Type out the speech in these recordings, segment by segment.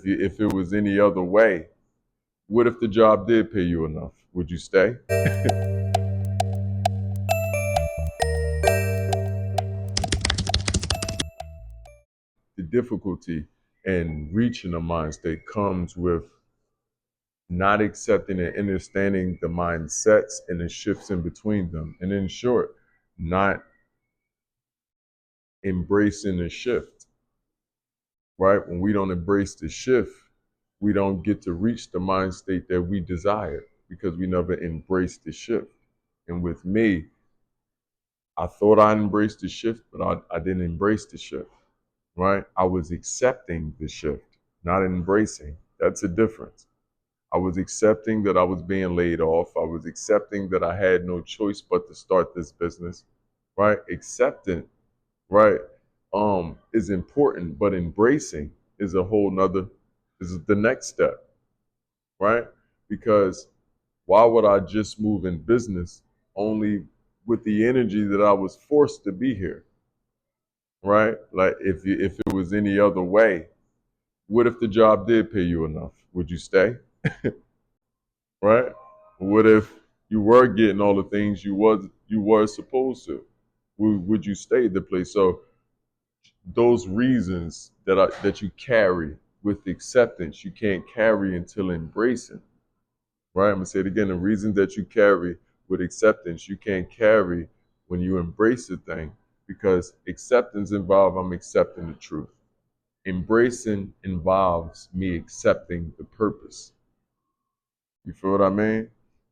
If it was any other way, what if the job did pay you enough? Would you stay? The difficulty in reaching a mind state comes with not accepting and understanding the mindsets and the shifts in between them. And in short, not embracing the shift, right? When we don't embrace the shift, we don't get to reach the mind state that we desire because we never embraced the shift. And with me, I thought I embraced the shift, but I didn't embrace the shift, right? I was accepting the shift, not embracing. That's a difference. I was accepting that I was being laid off. I was accepting that I had no choice but to start this business, right? Accepting, right, is important, but embracing is a whole nother, is the next step, right? Because why would I just move in business only with the energy that I was forced to be here, right? Like if it was any other way, what if the job did pay you enough? Would you stay? Right? What if you were getting all the things you were supposed to? Would you stay at the place? So those reasons that you carry with acceptance, you can't carry until embracing. Right? I'm gonna say it again. The reasons that you carry with acceptance, you can't carry when you embrace the thing, because acceptance involves I'm accepting the truth. Embracing involves me accepting the purpose. You feel what I mean?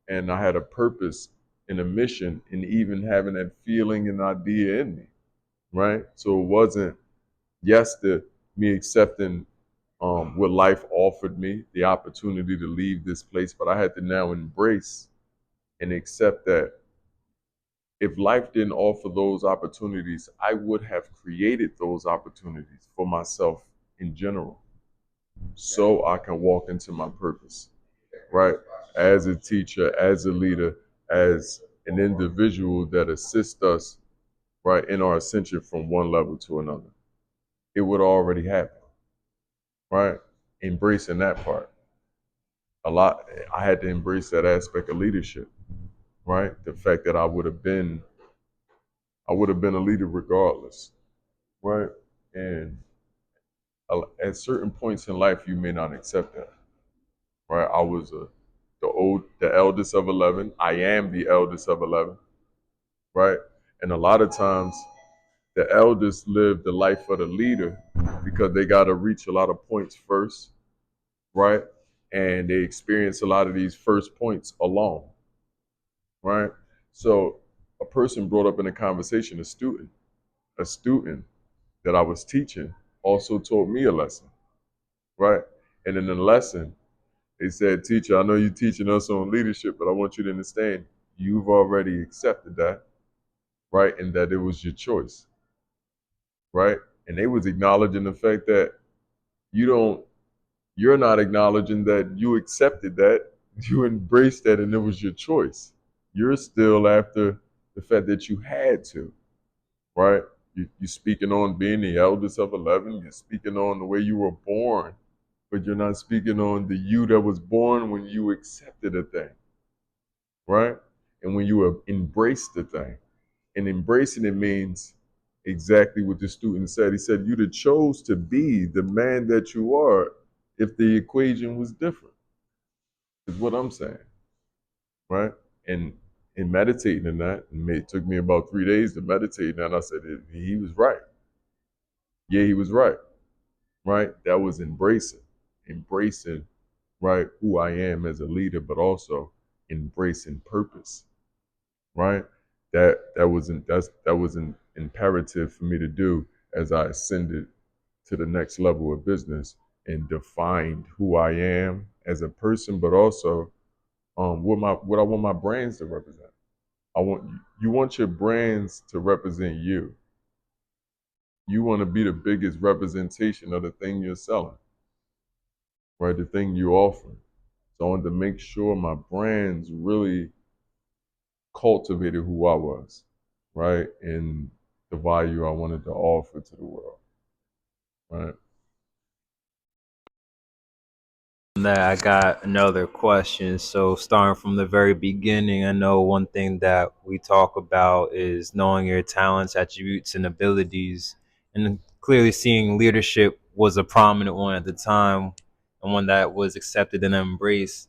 And I had a purpose and a mission and even having that feeling and idea in me, right? So it wasn't, yes, me accepting what life offered me, the opportunity to leave this place, but I had to now embrace and accept that if life didn't offer those opportunities, I would have created those opportunities for myself in general so I can walk into my purpose, right? As a teacher, as a leader, as an individual that assists us, right, in our ascension from one level to another. It would already happen, right? Embracing that part. A lot, I had to embrace that aspect of leadership, right? The fact that I would have been a leader regardless, right? And at certain points in life, you may not accept that, right? I was the eldest of 11. I am the eldest of 11, right? And a lot of times, the eldest live the life of the leader because they got to reach a lot of points first, right? And they experience a lot of these first points alone, right? So a person brought up in a conversation, a student that I was teaching also taught me a lesson, right? And in the lesson, they said, teacher, I know you're teaching us on leadership, but I want you to understand you've already accepted that, right? And that it was your choice, right? And they was acknowledging the fact that you don't, you're not acknowledging that you accepted that, you embraced that, and it was your choice. You're still after the fact that you had to, right? You're speaking on being the eldest of 11. You're speaking on the way you were born, but you're not speaking on the you that was born when you accepted a thing, right? And when you embraced the thing. And embracing it means exactly what the student said. He said, you'd have chose to be the man that you are if the equation was different, is what I'm saying, right? And in meditating in that, it took me about 3 days to meditate, and I said, he was right. Yeah, he was right, right? That was embracing, right, who I am as a leader, but also embracing purpose, right? That was an imperative for me to do as I ascended to the next level of business and defined who I am as a person, but also what I want my brands to represent. I want you want your brands to represent you. You want to be the biggest representation of the thing you're selling, right? The thing you offer. So I wanted to make sure my brands really cultivated who I was, right? And the value I wanted to offer to the world, right? That I got another question. So starting from the very beginning, I know one thing that we talk about is knowing your talents, attributes, and abilities, and clearly seeing leadership was a prominent one at the time and one that was accepted and embraced.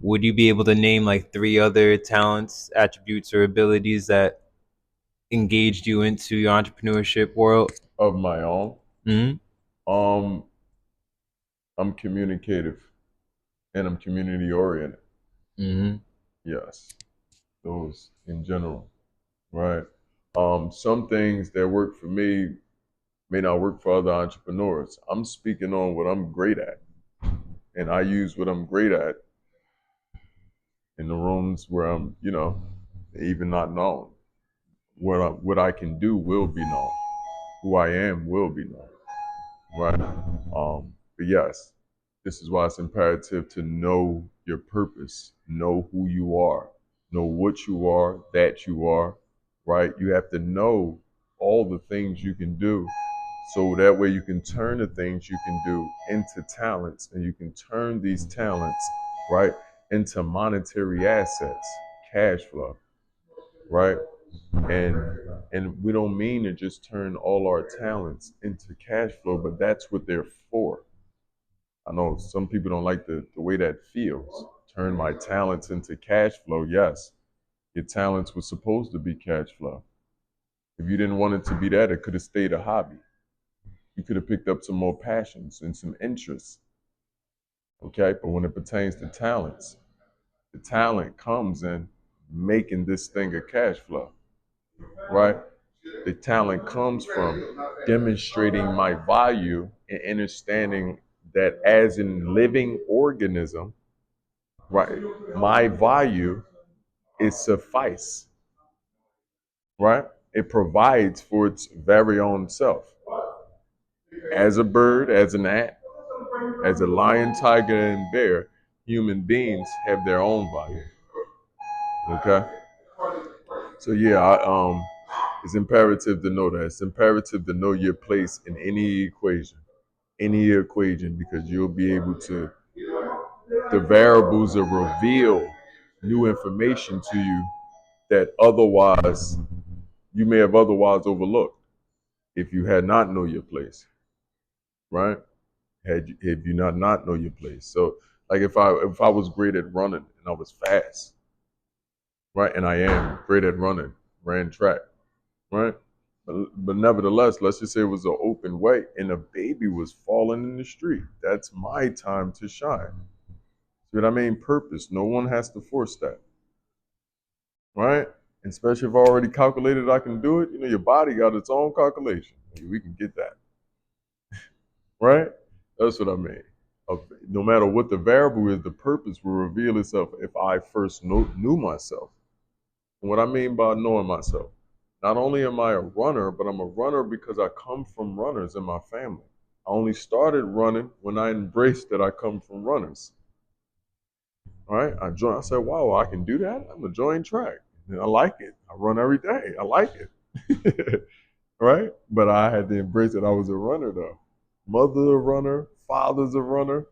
Would you be able to name like three other talents, attributes, or abilities that engaged you into your entrepreneurship world? Of my own, Hmm. um, I'm communicative and I'm community oriented. Hmm. Yes, those in general, right? Some things that work for me may not work for other entrepreneurs. I'm speaking on what I'm great at, and I use what I'm great at in the rooms where I'm, even not known. What I can do will be known. Who I am will be known, right? But yes, this is why it's imperative to know your purpose, know who you are, know what you are, that you are, right? You have to know all the things you can do so that way you can turn the things you can do into talents and you can turn these talents, right, into monetary assets, cash flow, right? And and we don't mean to just turn all our talents into cash flow, but that's what they're for. I know some people don't like the way that feels. Turn my talents into cash flow. Yes, your talents were supposed to be cash flow. If you didn't want it to be that, it could have stayed a hobby. You could have picked up some more passions and some interests. Okay, but when it pertains to talents, the talent comes in making this thing a cash flow, right? The talent comes from demonstrating my value and understanding that as a living organism, right, my value is suffice, right? It provides for its very own self. As a bird, as an ant, as a lion, tiger, and bear, human beings have their own value. Okay? So yeah, it's imperative to know that. It's imperative to know your place in any equation, because you'll be able to, the variables will reveal new information to you that otherwise you may have otherwise overlooked if you had not know your place, right? If you not know your place. So like if I was great at running and I was fast, right, and I am great at running, ran track, right? But nevertheless, let's just say it was an open way and a baby was falling in the street. That's my time to shine. See what I mean? Purpose. No one has to force that, right? Especially if I already calculated I can do it. Your body got its own calculation. We can get that, right? That's what I mean. No matter what the variable is, the purpose will reveal itself if I first knew myself. And what I mean by knowing myself, not only am I a runner, but I'm a runner because I come from runners in my family. I only started running when I embraced that I come from runners. All right, I said, "Wow, I can do that. I'm gonna join track, and I like it. I run every day. I like it." Right? But I had to embrace it. I was a runner though. Mother a runner, father's a runner,